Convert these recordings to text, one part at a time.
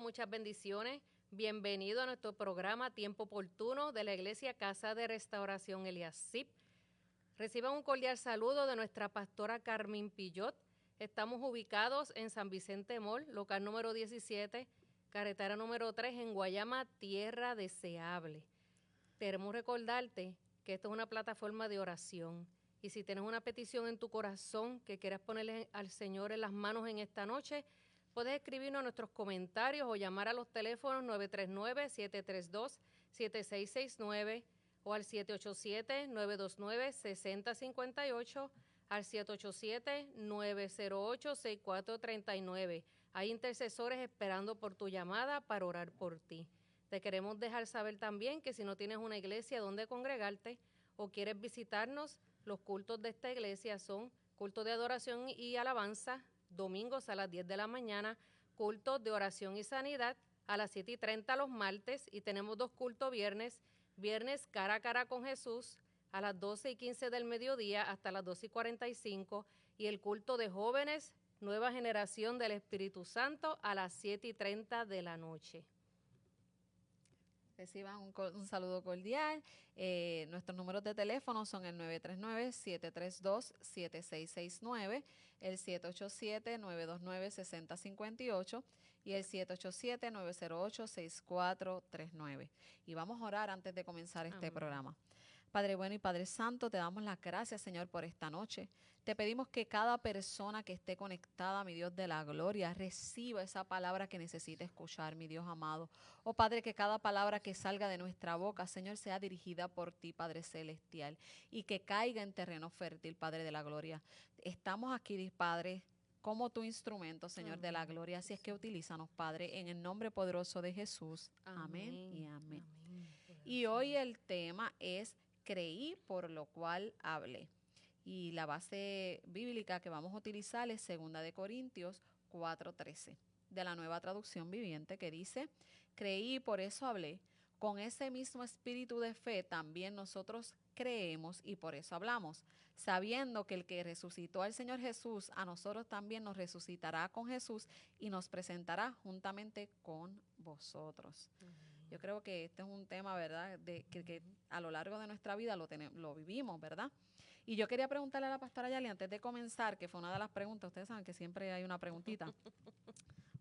muchas bendiciones. Bienvenido a nuestro programa Tiempo Oportuno de la Iglesia Casa de Restauración Eliasip. Reciban un cordial saludo de nuestra pastora Carmen Pillot. Estamos ubicados en San Vicente Mall, local número 17, carretera número 3, en Guayama, Tierra Deseable. Queremos recordarte que esto es una plataforma de oración. Y si tienes una petición en tu corazón que quieras ponerle al Señor en las manos en esta noche, puedes escribirnos a nuestros comentarios o llamar a los teléfonos 939-732-7669 o al 787-929-6058, al 787-908-6439. Hay intercesores esperando por tu llamada para orar por ti. Te queremos dejar saber también que si no tienes una iglesia donde congregarte o quieres visitarnos, los cultos de esta iglesia son cultos de adoración y alabanza, domingos a las 10 de la mañana, cultos de oración y sanidad a las 7:30 los martes, y tenemos 2 cultos viernes cara a cara con Jesús a las 12:15 del mediodía hasta las 12:45, y el culto de jóvenes, nueva generación del Espíritu Santo a las 7:30 de la noche. Reciban un saludo cordial. Nuestros números de teléfono son el 939-732-7669, el 787-929-6058 y el 787-908-6439. Y vamos a orar antes de comenzar este programa. Padre bueno y Padre santo, te damos las gracias, Señor, por esta noche. Te pedimos que cada persona que esté conectada, mi Dios de la gloria, reciba esa palabra que necesita escuchar, mi Dios amado. Oh Padre, que cada palabra que salga de nuestra boca, Señor, sea dirigida por ti, Padre celestial, y que caiga en terreno fértil, Padre de la gloria. Estamos aquí, Padre, como tu instrumento, Señor de la gloria. Así es que utilízanos, Padre, en el nombre poderoso de Jesús. Amén y amén. Y hoy el tema es: creí, por lo cual hablé. Y la base bíblica que vamos a utilizar es 2 Corintios 4:13, de la Nueva Traducción Viviente, que dice: creí, por eso hablé. Con ese mismo espíritu de fe también nosotros creemos y por eso hablamos, sabiendo que el que resucitó al Señor Jesús, a nosotros también nos resucitará con Jesús y nos presentará juntamente con vosotros. Yo creo que este es un tema, ¿verdad?, que a lo largo de nuestra vida lo vivimos, ¿verdad? Y yo quería preguntarle a la pastora Yali, antes de comenzar, que fue una de las preguntas, ustedes saben que siempre hay una preguntita.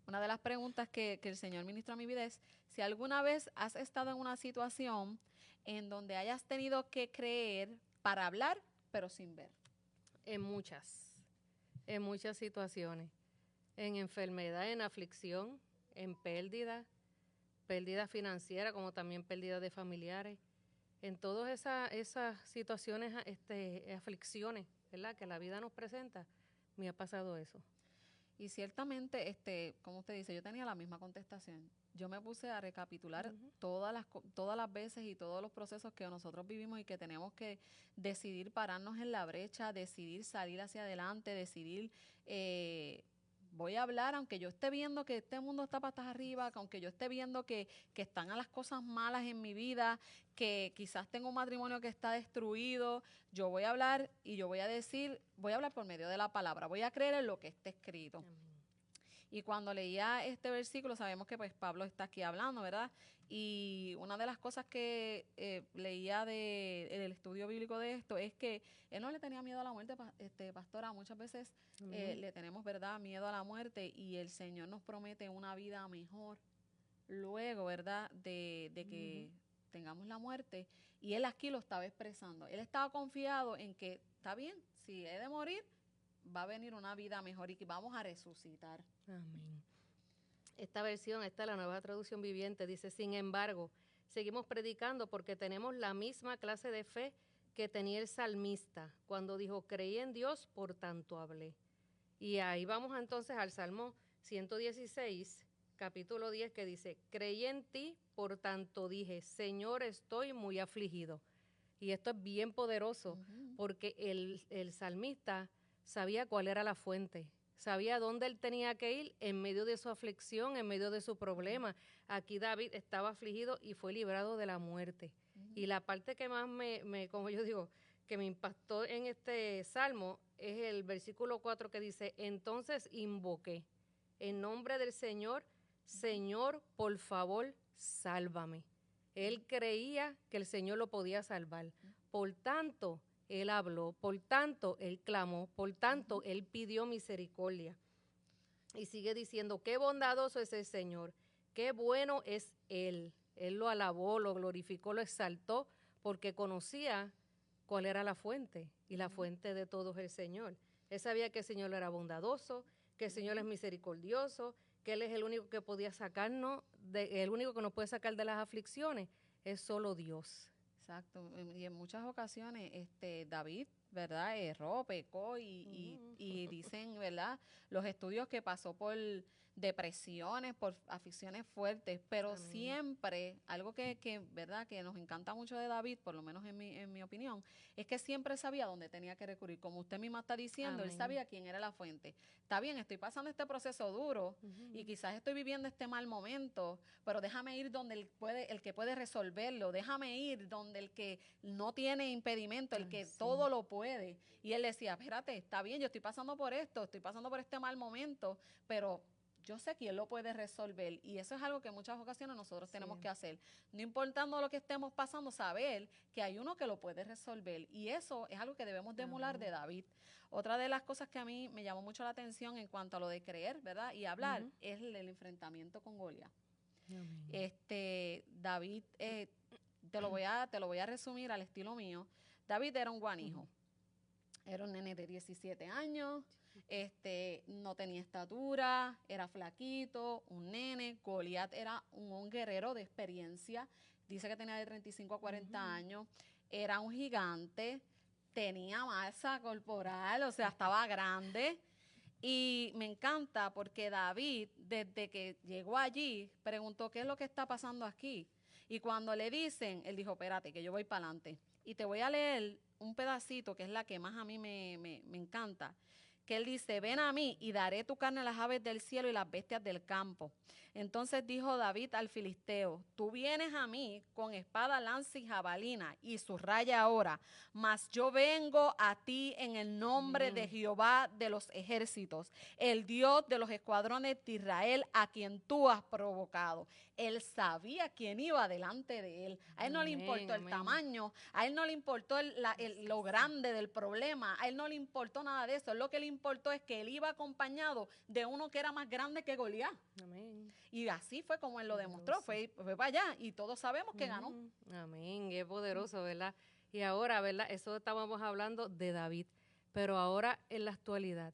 Una de las preguntas que el Señor ministró a mi vida es: si alguna vez has estado en una situación en donde hayas tenido que creer para hablar, pero sin ver. En muchas situaciones, en enfermedad, en aflicción, en pérdida financiera, como también pérdida de familiares, en todas esas situaciones, aflicciones, ¿verdad?, que la vida nos presenta, me ha pasado eso. Y ciertamente, como usted dice, yo tenía la misma contestación. Yo me puse a recapitular todas las veces y todos los procesos que nosotros vivimos y que tenemos que decidir pararnos en la brecha, decidir salir hacia adelante, decidir, voy a hablar aunque yo esté viendo que este mundo está patas arriba, aunque yo esté viendo que están a las cosas malas en mi vida, que quizás tengo un matrimonio que está destruido. Yo voy a hablar y yo voy a decir, voy a hablar por medio de la palabra, voy a creer en lo que está escrito. Amén. Y cuando leía este versículo, sabemos que pues Pablo está aquí hablando, ¿verdad? Y una de las cosas que leía del estudio bíblico de esto es que él no le tenía miedo a la muerte, pastora. Muchas veces le tenemos, ¿verdad?, miedo a la muerte, y el Señor nos promete una vida mejor luego, ¿verdad?, de que tengamos la muerte. Y él aquí lo estaba expresando. Él estaba confiado en que está bien, si he de morir, va a venir una vida mejor y que vamos a resucitar. Amén. Esta versión, esta es la Nueva Traducción Viviente, dice: sin embargo, seguimos predicando porque tenemos la misma clase de fe que tenía el salmista cuando dijo: creí en Dios, por tanto hablé. Y ahí vamos entonces al Salmo 116, capítulo 10, que dice: creí en ti, por tanto dije, Señor, estoy muy afligido. Y esto es bien poderoso, porque el salmista sabía cuál era la fuente, sabía dónde él tenía que ir en medio de su aflicción, en medio de su problema. Aquí David estaba afligido y fue librado de la muerte. Y la parte que más como yo digo, que me impactó en este salmo es el versículo 4, que dice: entonces invoqué en nombre del Señor Señor, por favor, sálvame. Él creía que el Señor lo podía salvar. Por tanto, él habló, por tanto, él clamó, por tanto, él pidió misericordia. Y sigue diciendo, qué bondadoso es el Señor, qué bueno es Él. Él lo alabó, lo glorificó, lo exaltó, porque conocía cuál era la fuente, y la fuente de todo es el Señor. Él sabía que el Señor era bondadoso, que el Señor es misericordioso, que Él es el único que podía sacarnos, el único que nos puede sacar de las aflicciones, es solo Dios. Exacto, y en muchas ocasiones David, ¿verdad? Erró, pecó y dicen, ¿verdad? Los estudios que pasó por depresiones, por aficiones fuertes, pero Amén. siempre, algo ¿verdad? Que nos encanta mucho de David, por lo menos en mi opinión, es que siempre sabía dónde tenía que recurrir. Como usted misma está diciendo, Amén. Él sabía quién era la fuente. Está bien, estoy pasando este proceso duro y quizás estoy viviendo este mal momento, pero déjame ir donde el que puede resolverlo, déjame ir donde el que no tiene impedimento, el que todo lo puede. Y él decía, espérate, está bien, yo estoy pasando por esto, estoy pasando por este mal momento, pero yo sé que Él lo puede resolver, y eso es algo que en muchas ocasiones nosotros tenemos que hacer. No importando lo que estemos pasando, saber que hay uno que lo puede resolver, y eso es algo que debemos de emular de David. Otra de las cosas que a mí me llamó mucho la atención en cuanto a lo de creer, ¿verdad? Y hablar, es el enfrentamiento con Goliat. David, te lo voy a resumir al estilo mío. David era un guanijo. Era un nene de 17 años, no tenía estatura, era flaquito, un nene. Goliat era un guerrero de experiencia, dice que tenía de 35 a 40 años, era un gigante, tenía masa corporal, o sea, estaba grande. Y me encanta porque David, desde que llegó allí, preguntó, ¿qué es lo que está pasando aquí? Y cuando le dicen, él dijo, espérate, que yo voy para adelante. Y te voy a leer un pedacito que es la que más a mí me encanta, que él dice, ven a mí y daré tu carne a las aves del cielo y las bestias del campo. Entonces dijo David al filisteo, tú vienes a mí con espada, lanza y jabalina, y subraya ahora, mas yo vengo a ti en el nombre de Jehová de los ejércitos, el Dios de los escuadrones de Israel, a quien tú has provocado. Él sabía quién iba delante de él. A él no le importó el tamaño, a él no le importó lo grande del problema, a él no le importó nada de eso. Lo que le importó es que él iba acompañado de uno que era más grande que Goliat. Amén. Y así fue como él lo demostró, fue para allá y todos sabemos que ganó. Amén, es poderoso, ¿verdad? Y ahora, ¿verdad? Eso estábamos hablando de David, pero ahora en la actualidad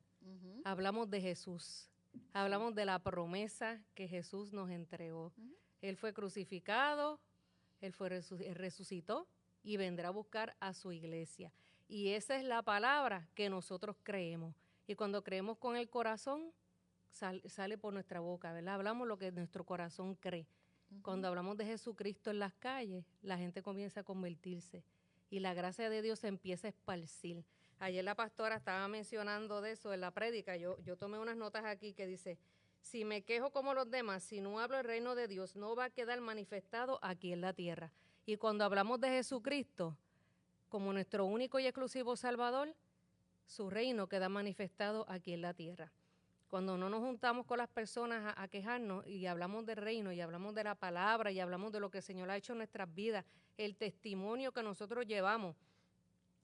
hablamos de Jesús. Hablamos de la promesa que Jesús nos entregó. Él fue crucificado, Él resucitó y vendrá a buscar a su iglesia. Y esa es la palabra que nosotros creemos. Y cuando creemos con el corazón, sale por nuestra boca, ¿verdad? Hablamos lo que nuestro corazón cree. Cuando hablamos de Jesucristo en las calles, la gente comienza a convertirse y la gracia de Dios se empieza a esparcir. Ayer la pastora estaba mencionando de eso en la prédica. Yo tomé unas notas aquí que dice, si me quejo como los demás, si no hablo el reino de Dios, no va a quedar manifestado aquí en la tierra. Y cuando hablamos de Jesucristo como nuestro único y exclusivo Salvador, su reino queda manifestado aquí en la tierra. Cuando no nos juntamos con las personas a quejarnos y hablamos del reino y hablamos de la palabra y hablamos de lo que el Señor ha hecho en nuestras vidas, el testimonio que nosotros llevamos,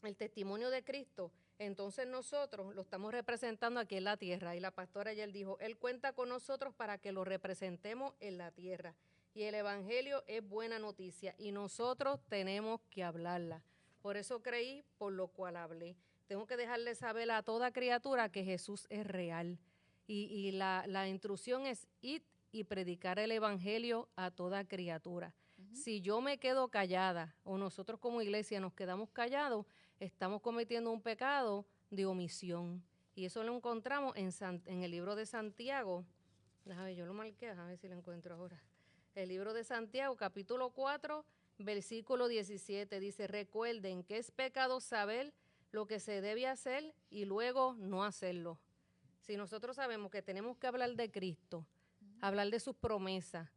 el testimonio de Cristo, entonces nosotros lo estamos representando aquí en la tierra. Y la pastora ayer dijo, Él cuenta con nosotros para que lo representemos en la tierra. Y el evangelio es buena noticia y nosotros tenemos que hablarla. Por eso creí, por lo cual hablé. Tengo que dejarle saber a toda criatura que Jesús es real. Y la instrucción es ir y predicar el evangelio a toda criatura. Si yo me quedo callada o nosotros como iglesia nos quedamos callados, estamos cometiendo un pecado de omisión. Y eso lo encontramos en el libro de Santiago. Déjame ver, yo lo marqué, déjame ver si lo encuentro ahora. El libro de Santiago, capítulo 4, versículo 17, dice, recuerden que es pecado saber lo que se debe hacer y luego no hacerlo. Si nosotros sabemos que tenemos que hablar de Cristo, hablar de sus promesas,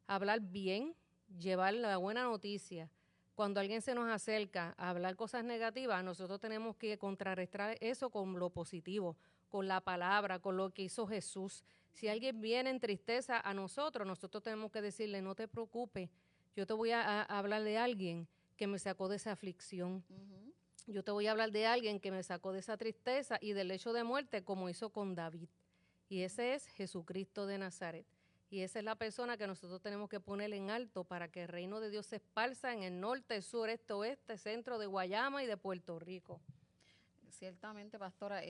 hablar bien, llevar la buena noticia, cuando alguien se nos acerca a hablar cosas negativas, nosotros tenemos que contrarrestar eso con lo positivo, con la palabra, con lo que hizo Jesús. Si alguien viene en tristeza a nosotros tenemos que decirle, no te preocupes, yo te voy a hablar de alguien que me sacó de esa aflicción. Yo te voy a hablar de alguien que me sacó de esa tristeza y del hecho de muerte como hizo con David. Y ese es Jesucristo de Nazaret. Y esa es la persona que nosotros tenemos que poner en alto para que el reino de Dios se esparza en el norte, sur, este, oeste, centro de Guayama y de Puerto Rico. Ciertamente, pastora,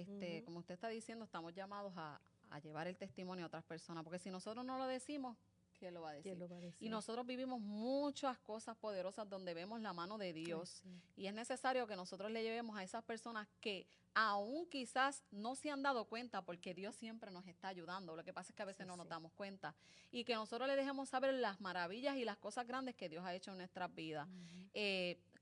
como usted está diciendo, estamos llamados a llevar el testimonio a otras personas, porque si nosotros no lo decimos, ¿quién lo va a decir? ¿Quién lo va a decir? Y nosotros vivimos muchas cosas poderosas donde vemos la mano de Dios. Ay, sí. Y es necesario que nosotros le llevemos a esas personas que aún quizás no se han dado cuenta, porque Dios siempre nos está ayudando. Lo que pasa es que a veces no nos damos cuenta. Y que nosotros le dejemos saber las maravillas y las cosas grandes que Dios ha hecho en nuestras vidas.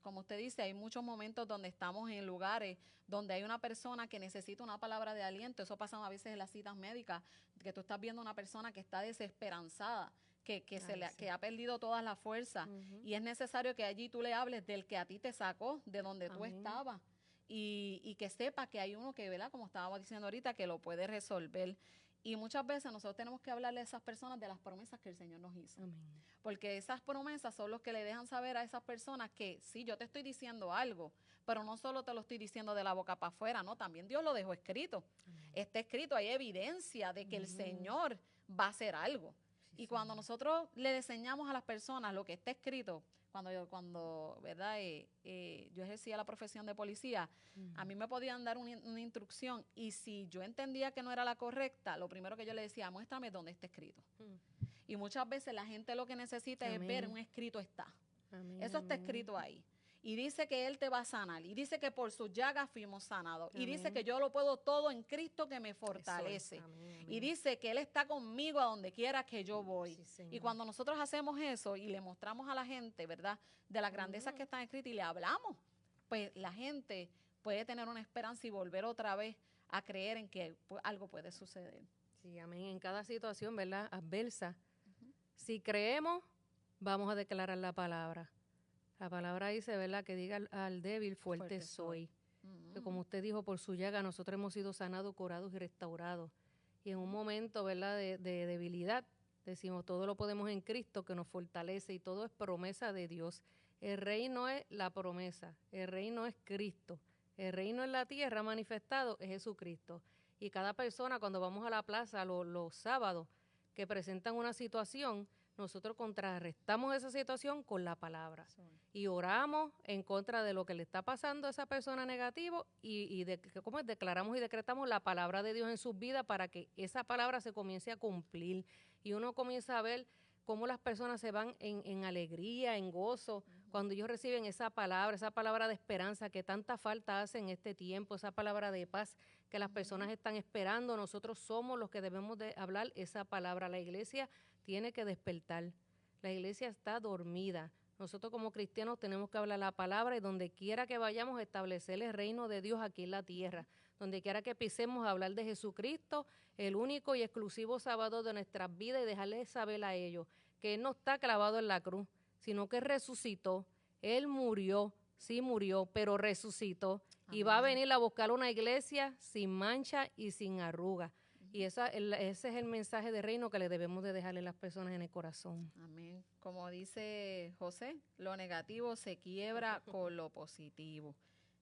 Como usted dice, hay muchos momentos donde estamos en lugares donde hay una persona que necesita una palabra de aliento. Eso pasa a veces en las citas médicas, que tú estás viendo a una persona que está desesperanzada, que ha perdido todas las fuerzas. Y es necesario que allí tú le hables del que a ti te sacó, de donde tú estabas. Y que sepa que hay uno que, ¿verdad? Como estábamos diciendo ahorita, que lo puede resolver. Y muchas veces nosotros tenemos que hablarle a esas personas de las promesas que el Señor nos hizo. Amén. Porque esas promesas son los que le dejan saber a esas personas que sí, yo te estoy diciendo algo, pero no solo te lo estoy diciendo de la boca para afuera, no, también Dios lo dejó escrito. Amén. Está escrito, hay evidencia de que el Señor va a hacer algo. Sí, y cuando nosotros le enseñamos a las personas lo que está escrito, cuando ¿verdad? Yo ejercía la profesión de policía, a mí me podían dar una instrucción y si yo entendía que no era la correcta, lo primero que yo le decía, muéstrame dónde está escrito. Y muchas veces la gente lo que necesita es ver un escrito está. Eso está escrito ahí. Y dice que Él te va a sanar. Y dice que por sus llagas fuimos sanados. Y dice que yo lo puedo todo en Cristo que me fortalece. Y dice que Él está conmigo a donde quiera que yo voy. Sí, y cuando nosotros hacemos eso y le mostramos a la gente, ¿verdad?, de las grandezas que están escritas y le hablamos, pues la gente puede tener una esperanza y volver otra vez a creer en que algo puede suceder. Sí, amén. En cada situación, ¿verdad?, adversa, si creemos, vamos a declarar la palabra. La palabra dice, ¿verdad?, que diga al débil, fuerte soy. Que como usted dijo, por su llaga nosotros hemos sido sanados, curados y restaurados. Y en un momento, ¿verdad?, de debilidad, decimos, todo lo podemos en Cristo que nos fortalece y todo es promesa de Dios. El reino es la promesa, el reino es Cristo. El reino en la tierra manifestado es Jesucristo. Y cada persona cuando vamos a la plaza los sábados que presentan una situación, nosotros contrarrestamos esa situación con la palabra. Sí. Y oramos en contra de lo que le está pasando a esa persona negativo ¿cómo es? Declaramos y decretamos la palabra de Dios en sus vidas para que esa palabra se comience a cumplir. Y uno comienza a ver cómo las personas se van en alegría, en gozo, cuando ellos reciben esa palabra de esperanza que tanta falta hace en este tiempo, esa palabra de paz que las personas están esperando. Nosotros somos los que debemos de hablar esa palabra. La iglesia tiene que despertar. La iglesia está dormida. Nosotros como cristianos tenemos que hablar la palabra y donde quiera que vayamos establecer el reino de Dios aquí en la tierra. Donde quiera que pisemos hablar de Jesucristo, el único y exclusivo Salvador de nuestras vidas y dejarles saber a ellos que Él no está clavado en la cruz, sino que resucitó. Él murió, sí murió, pero resucitó. Amén. Y va a venir a buscar una iglesia sin mancha y sin arruga. Y ese es el mensaje de reino que le debemos de dejarle a las personas en el corazón. Amén. Como dice José, lo negativo se quiebra con lo positivo.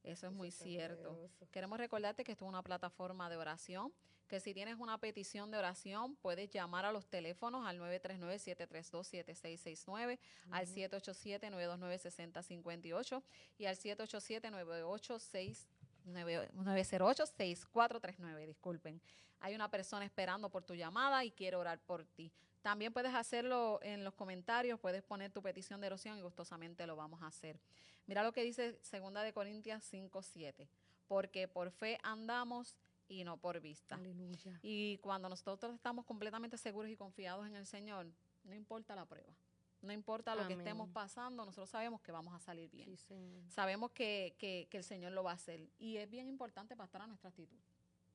Eso es muy cierto. Poderoso. Queremos recordarte que esto es una plataforma de oración, que si tienes una petición de oración, puedes llamar a los teléfonos al 939-732-7669, al 787-929-6058 y al 787-908-6439, disculpen. Hay una persona esperando por tu llamada y quiere orar por ti. También puedes hacerlo en los comentarios, puedes poner tu petición de oración y gustosamente lo vamos a hacer. Mira lo que dice 2 de Corintios 5:7, porque por fe andamos y no por vista. Aleluya. Y cuando nosotros estamos completamente seguros y confiados en el Señor, no importa la prueba. No importa lo que estemos pasando, nosotros sabemos que vamos a salir bien. Sí, sabemos que el Señor lo va a hacer. Y es bien importante, pastora, nuestra actitud.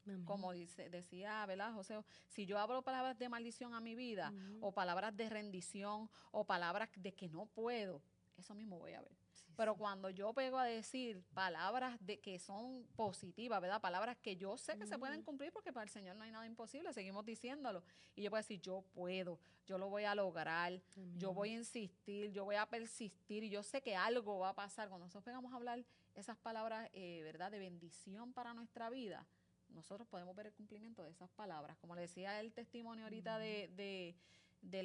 Amén. Como decía, ¿verdad, José? Si yo hablo palabras de maldición a mi vida, o palabras de rendición, o palabras de que no puedo, eso mismo voy a ver. Pero cuando yo pego a decir palabras que son positivas, ¿verdad? Palabras que yo sé que se pueden cumplir porque para el Señor no hay nada imposible, seguimos diciéndolo. Y yo puedo decir, yo puedo, yo lo voy a lograr, yo voy a insistir, yo voy a persistir y yo sé que algo va a pasar. Cuando nosotros pegamos a hablar esas palabras, ¿verdad? De bendición para nuestra vida, nosotros podemos ver el cumplimiento de esas palabras. Como le decía el testimonio ahorita del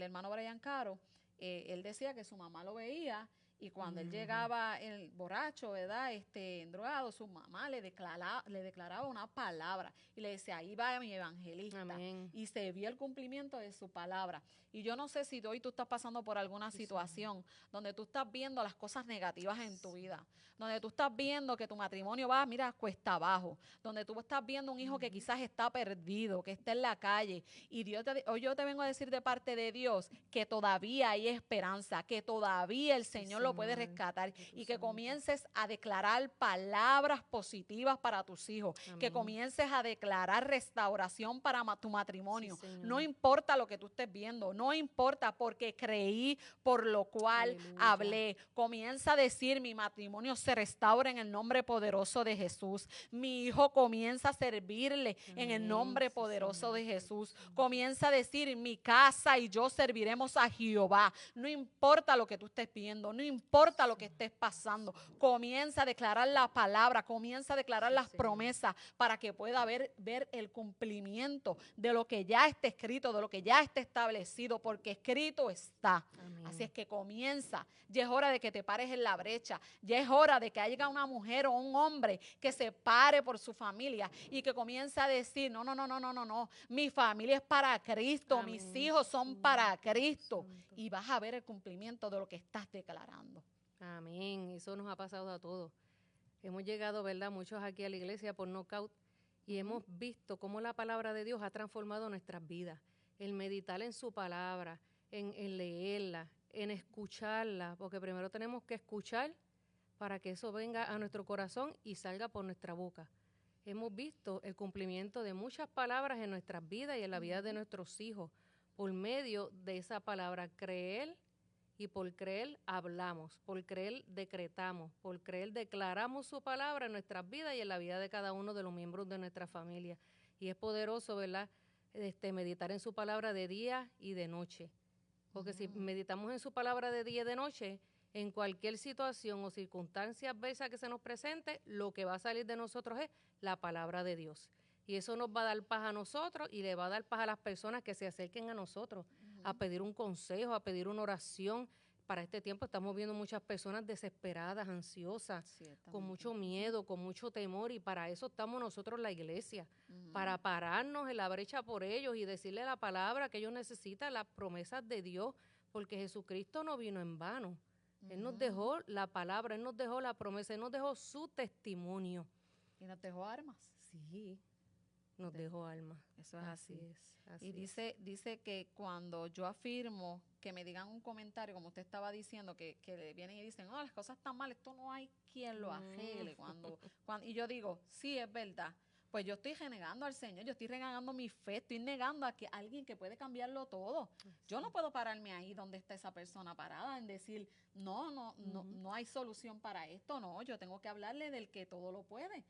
hermano Brian Caro, él decía que su mamá lo veía y cuando él llegaba el borracho, ¿verdad? Endrogado, su mamá le declaraba una palabra y le decía, ahí va mi evangelista. Amén. Y se vio el cumplimiento de su palabra. Y yo no sé si hoy tú estás pasando por alguna situación donde tú estás viendo las cosas negativas en tu vida, donde tú estás viendo que tu matrimonio va, mira, cuesta abajo, donde tú estás viendo un hijo que quizás está perdido, que está en la calle. Y hoy yo te vengo a decir de parte de Dios que todavía hay esperanza, que todavía el Señor lo puede rescatar y que comiences a declarar palabras positivas para tus hijos, que comiences a declarar restauración para tu matrimonio. No importa lo que tú estés viendo, no importa, porque creí, por lo cual hablé. Comienza a decir, mi matrimonio se restaura en el nombre poderoso de Jesús. Mi hijo comienza a servirle en el nombre poderoso de Jesús. Comienza a decir, mi casa y yo serviremos a Jehová. No importa lo que tú estés viendo, no importa lo que estés pasando. Comienza a declarar la palabra, comienza a declarar las promesas para que pueda ver el cumplimiento de lo que ya está escrito, de lo que ya está establecido, porque escrito está. Así es que comienza. Ya es hora de que te pares en la brecha. Ya es hora de que haya una mujer o un hombre que se pare por su familia y que comience a decir, no. Mi familia es para Cristo, mis hijos son para Cristo. Y vas a ver el cumplimiento de lo que estás declarando. Amén. Eso nos ha pasado a todos. Hemos llegado, ¿verdad?, muchos aquí a la iglesia por Knockout y hemos visto cómo la palabra de Dios ha transformado nuestras vidas. El meditar en su palabra, en leerla, en escucharla, porque primero tenemos que escuchar para que eso venga a nuestro corazón y salga por nuestra boca. Hemos visto el cumplimiento de muchas palabras en nuestras vidas y en la vida de nuestros hijos por medio de esa palabra. Creer, y por creer hablamos, por creer decretamos, por creer declaramos su palabra en nuestras vidas y en la vida de cada uno de los miembros de nuestra familia. Y es poderoso, ¿verdad?, meditar en su palabra de día y de noche. Porque si meditamos en su palabra de día y de noche, en cualquier situación o circunstancia adversa que se nos presente, lo que va a salir de nosotros es la palabra de Dios. Y eso nos va a dar paz a nosotros y le va a dar paz a las personas que se acerquen a nosotros a pedir un consejo, a pedir una oración. Para este tiempo estamos viendo muchas personas desesperadas, ansiosas, con mucho miedo, con mucho temor, y para eso estamos nosotros, la iglesia, para pararnos en la brecha por ellos y decirle la palabra que ellos necesitan, las promesas de Dios, porque Jesucristo no vino en vano. Él nos dejó la palabra, Él nos dejó la promesa, Él nos dejó su testimonio. ¿Y nos dejó armas? Sí, nos dejó alma. Eso es así. Y dice que cuando yo afirmo que me digan un comentario, como usted estaba diciendo, que vienen y dicen, las cosas están mal, esto no hay quien lo arregle. Y yo digo, sí, es verdad. Pues yo estoy renegando al Señor, yo estoy renegando mi fe, estoy negando a alguien que puede cambiarlo todo. Yo no puedo pararme ahí donde está esa persona parada en decir, no hay solución para esto, no, yo tengo que hablarle del que todo lo puede.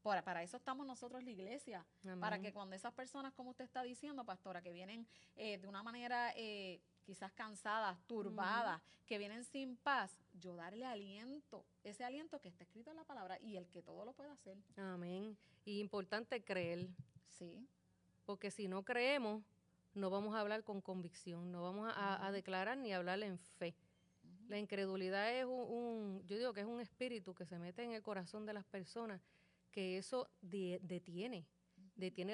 Para eso estamos nosotros, la iglesia. Amén. Para que cuando esas personas, como usted está diciendo, pastora, que vienen de una manera quizás cansadas, turbadas, que vienen sin paz, yo darle aliento, ese aliento que está escrito en la palabra y el que todo lo puede hacer. Amén. Y importante creer. Sí. Porque si no creemos, no vamos a hablar con convicción, no vamos a declarar ni a hablar en fe. La incredulidad es yo digo que es un espíritu que se mete en el corazón de las personas, que eso detiene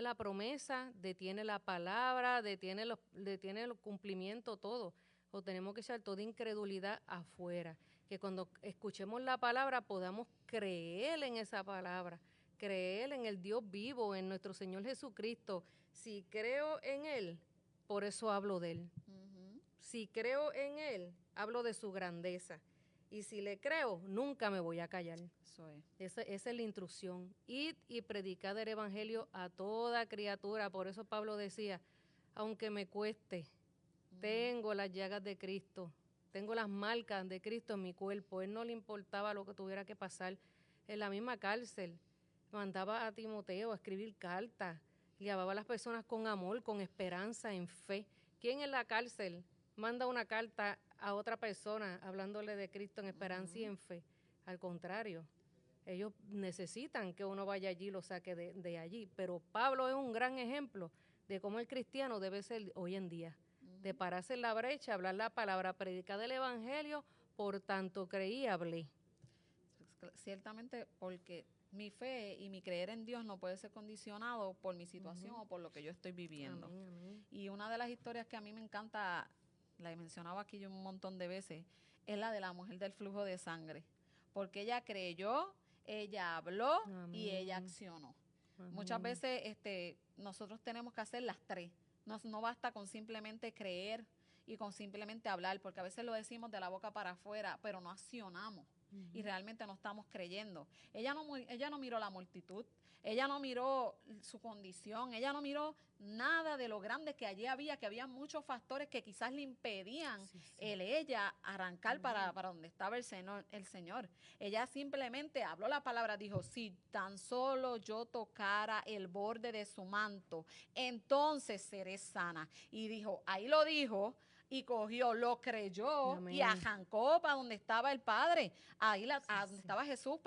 la promesa, detiene la palabra, detiene el cumplimiento, todo. O tenemos que echar toda incredulidad afuera. Que cuando escuchemos la palabra podamos creer en esa palabra, creer en el Dios vivo, en nuestro Señor Jesucristo. Si creo en Él, por eso hablo de Él. Si creo en Él, hablo de su grandeza. Y si le creo, nunca me voy a callar. Eso es. Esa es la instrucción. Id y predicad el evangelio a toda criatura. Por eso Pablo decía, aunque me cueste, tengo las llagas de Cristo, tengo las marcas de Cristo en mi cuerpo. Él no le importaba lo que tuviera que pasar. En la misma cárcel, mandaba a Timoteo a escribir cartas, llevaba a las personas con amor, con esperanza, en fe. ¿Quién en la cárcel manda una carta a otra persona hablándole de Cristo en esperanza y en fe? Al contrario, ellos necesitan que uno vaya allí y lo saque de allí. Pero Pablo es un gran ejemplo de cómo el cristiano debe ser hoy en día, de pararse en la brecha, hablar la palabra, predicar el evangelio, por tanto creí y hablé. Ciertamente, porque mi fe y mi creer en Dios no puede ser condicionado por mi situación o por lo que yo estoy viviendo. Amén, amén. Y una de las historias que a mí me encanta, la he mencionado aquí yo un montón de veces, es la de la mujer del flujo de sangre. Porque ella creyó, ella habló y ella accionó. Amén. Muchas veces nosotros tenemos que hacer las tres. No basta con simplemente creer y con simplemente hablar, porque a veces lo decimos de la boca para afuera, pero no accionamos. Y realmente no estamos creyendo. Ella no miró la multitud, ella no miró su condición, ella no miró nada de lo grande que allí había, que había muchos factores que quizás le impedían ella arrancar para donde estaba el Señor. Ella simplemente habló la palabra, dijo, si tan solo yo tocara el borde de su manto, entonces seré sana. Y dijo, ahí lo dijo, y cogió, lo creyó. Amén. Y arrancó para donde estaba el Padre, donde estaba Jesús,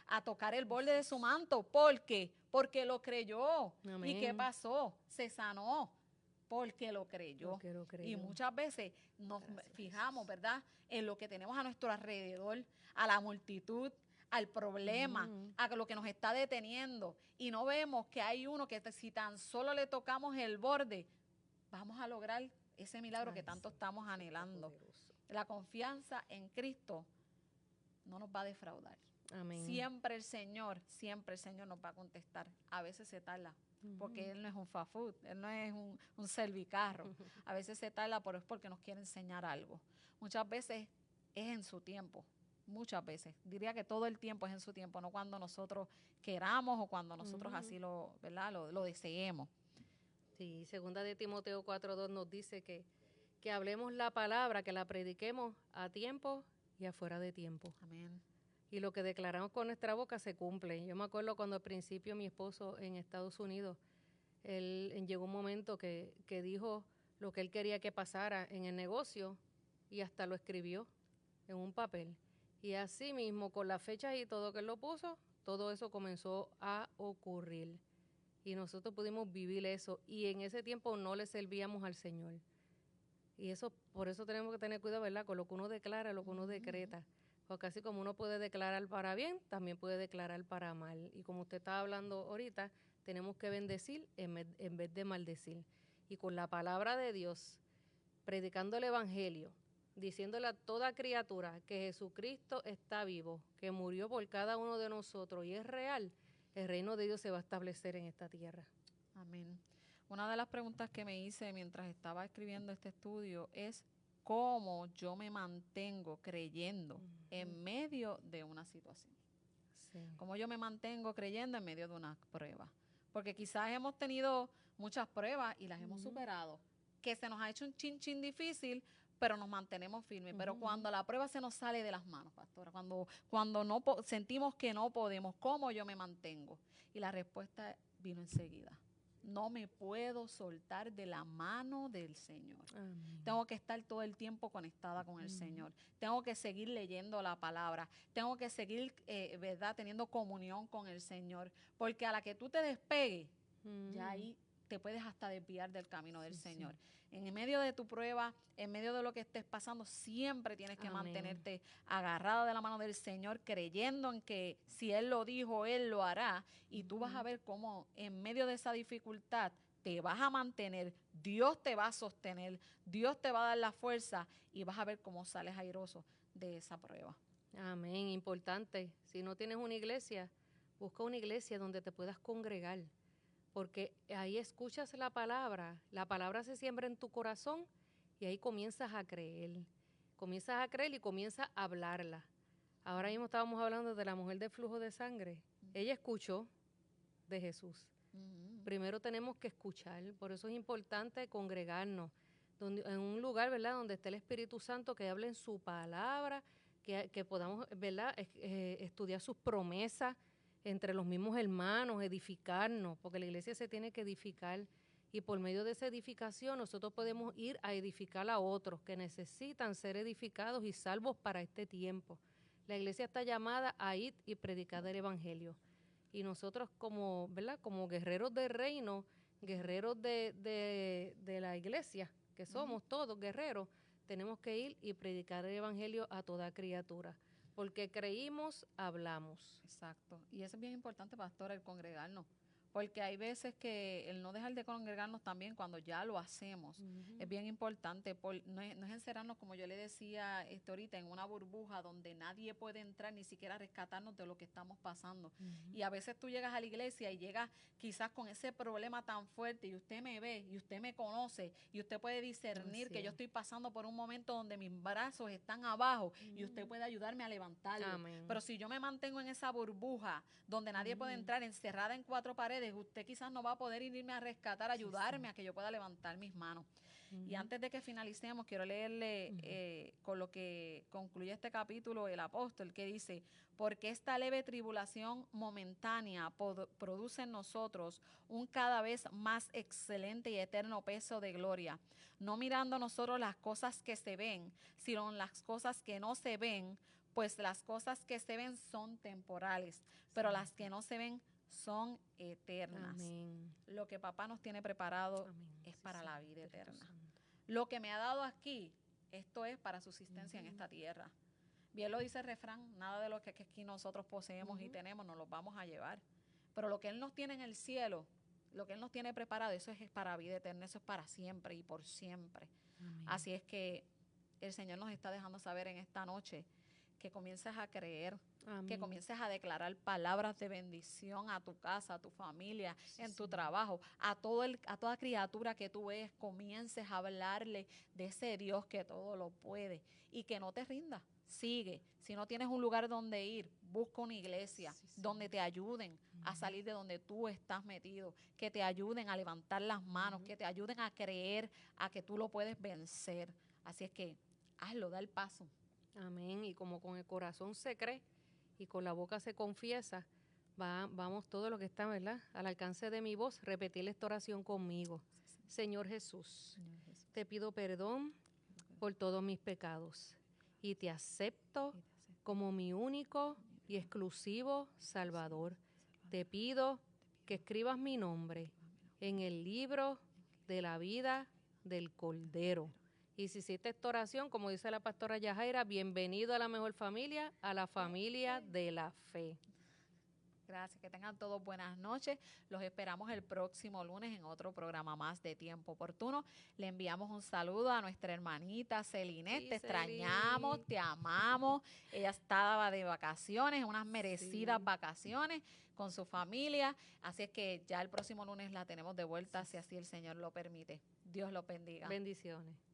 a tocar el borde de su manto. ¿Por qué? Porque lo creyó. Amén. ¿Y qué pasó? Se sanó. Porque lo creyó. Y muchas veces nos fijamos, ¿verdad?, en lo que tenemos a nuestro alrededor, a la multitud, al problema, a lo que nos está deteniendo. Y no vemos que hay uno que si tan solo le tocamos el borde, vamos a lograr ese milagro que tanto estamos anhelando. La confianza en Cristo no nos va a defraudar. Amén. Siempre el Señor nos va a contestar. A veces se tarda, porque Él no es un fast food, Él no es un servicarro. A veces se tarda, pero es porque nos quiere enseñar algo. Muchas veces es en su tiempo. Muchas veces. Diría que todo el tiempo es en su tiempo, no cuando nosotros queramos o cuando nosotros así lo deseemos. Sí, segunda de Timoteo 4:2 nos dice que hablemos la palabra, que la prediquemos a tiempo y afuera de tiempo. Amén. Y lo que declaramos con nuestra boca se cumple. Yo me acuerdo cuando al principio mi esposo en Estados Unidos, él llegó un momento que dijo lo que él quería que pasara en el negocio y hasta lo escribió en un papel. Y así mismo, con las fechas y todo que él lo puso, todo eso comenzó a ocurrir. Y nosotros pudimos vivir eso. Y en ese tiempo no le servíamos al Señor. Y eso, por eso tenemos que tener cuidado, ¿verdad?, con lo que uno declara, lo que uno decreta. Porque así como uno puede declarar para bien, también puede declarar para mal. Y como usted estaba hablando ahorita, tenemos que bendecir en vez de maldecir. Y con la palabra de Dios, predicando el evangelio, diciéndole a toda criatura que Jesucristo está vivo, que murió por cada uno de nosotros y es real, el reino de Dios se va a establecer en esta tierra. Amén. Una de las preguntas que me hice mientras estaba escribiendo este estudio es cómo yo me mantengo creyendo en medio de una situación. Sí. Cómo yo me mantengo creyendo en medio de una prueba. Porque quizás hemos tenido muchas pruebas y las hemos superado, que se nos ha hecho un chin difícil, pero nos mantenemos firmes. Pero cuando la prueba se nos sale de las manos, pastora, cuando no sentimos que no podemos, ¿cómo yo me mantengo? Y la respuesta vino enseguida. No me puedo soltar de la mano del Señor. Amén. Tengo que estar todo el tiempo conectada con el Señor. Tengo que seguir leyendo la palabra. Tengo que seguir, ¿verdad?, teniendo comunión con el Señor. Porque a la que tú te despegues, ya ahí te puedes hasta desviar del camino del Señor. En medio de tu prueba, en medio de lo que estés pasando, siempre tienes que mantenerte agarrada de la mano del Señor, creyendo en que si Él lo dijo, Él lo hará. Y tú vas a ver cómo en medio de esa dificultad te vas a mantener, Dios te va a sostener, Dios te va a dar la fuerza y vas a ver cómo sales airoso de esa prueba. Amén, importante. Si no tienes una iglesia, busca una iglesia donde te puedas congregar. Porque ahí escuchas la palabra se siembra en tu corazón y ahí comienzas a creer y comienzas a hablarla. Ahora mismo estábamos hablando de la mujer del flujo de sangre. Ella escuchó de Jesús. Primero tenemos que escuchar, por eso es importante congregarnos, en un lugar, ¿verdad?, donde esté el Espíritu Santo, que hable en su palabra, que podamos, ¿verdad?, estudiar sus promesas entre los mismos hermanos, edificarnos, porque la iglesia se tiene que edificar, y por medio de esa edificación nosotros podemos ir a edificar a otros que necesitan ser edificados y salvos para este tiempo. La iglesia está llamada a ir y predicar el evangelio, y nosotros como, ¿verdad?, como guerreros del reino, guerreros de la iglesia, que somos todos guerreros, tenemos que ir y predicar el evangelio a toda criatura, porque creímos, hablamos. Exacto. Y eso es bien importante, pastora, el congregarnos. Porque hay veces que el no dejar de congregarnos también cuando ya lo hacemos es bien importante. No es encerrarnos, como yo le decía ahorita, en una burbuja donde nadie puede entrar ni siquiera rescatarnos de lo que estamos pasando. Y a veces tú llegas a la iglesia y llegas quizás con ese problema tan fuerte y usted me ve y usted me conoce y usted puede discernir que yo estoy pasando por un momento donde mis brazos están abajo y usted puede ayudarme a levantarlo. Amén. Pero si yo me mantengo en esa burbuja donde nadie puede entrar, encerrada en 4 paredes, usted quizás no va a poder irme a rescatar, ayudarme a que yo pueda levantar mis manos. Y antes de que finalicemos, quiero leerle con lo que concluye este capítulo el apóstol, que dice: porque esta leve tribulación momentánea produce en nosotros un cada vez más excelente y eterno peso de gloria, no mirando nosotros las cosas que se ven, sino las cosas que no se ven, pues las cosas que se ven son temporales, pero las que no se ven son eternas. Amén. Lo que papá nos tiene preparado es para la vida eterna. Lo que me ha dado aquí, esto es para subsistencia en esta tierra. Bien lo dice el refrán: nada de lo que aquí nosotros poseemos y tenemos nos los vamos a llevar. Pero lo que Él nos tiene en el cielo, lo que Él nos tiene preparado, eso es para vida eterna, eso es para siempre y por siempre. Amén. Así es que el Señor nos está dejando saber en esta noche que comiences a creer, amén, que comiences a declarar palabras de bendición a tu casa, a tu familia, en tu trabajo, a toda criatura que tú ves, comiences a hablarle de ese Dios que todo lo puede y que no te rindas. Sigue. Si no tienes un lugar donde ir, busca una iglesia donde te ayuden a salir de donde tú estás metido, que te ayuden a levantar las manos, que te ayuden a creer a que tú lo puedes vencer. Así es que hazlo, da el paso. Amén. Y como con el corazón se cree y con la boca se confiesa, vamos todo lo que está, ¿verdad?, al alcance de mi voz, repetir esta oración conmigo. Señor Jesús, te pido perdón por todos mis pecados y te acepto como mi único y exclusivo Salvador. Te pido que escribas mi nombre en el libro de la vida del Cordero. Y si hiciste esta oración, como dice la pastora Yajaira, bienvenido a la mejor familia, a la familia de la fe. Gracias, que tengan todos buenas noches. Los esperamos el próximo lunes en otro programa más de Tiempo Oportuno. Le enviamos un saludo a nuestra hermanita Celine. Sí, te extrañamos, te amamos. Ella estaba de vacaciones, unas merecidas vacaciones con su familia. Así es que ya el próximo lunes la tenemos de vuelta, si así el Señor lo permite. Dios lo bendiga. Bendiciones.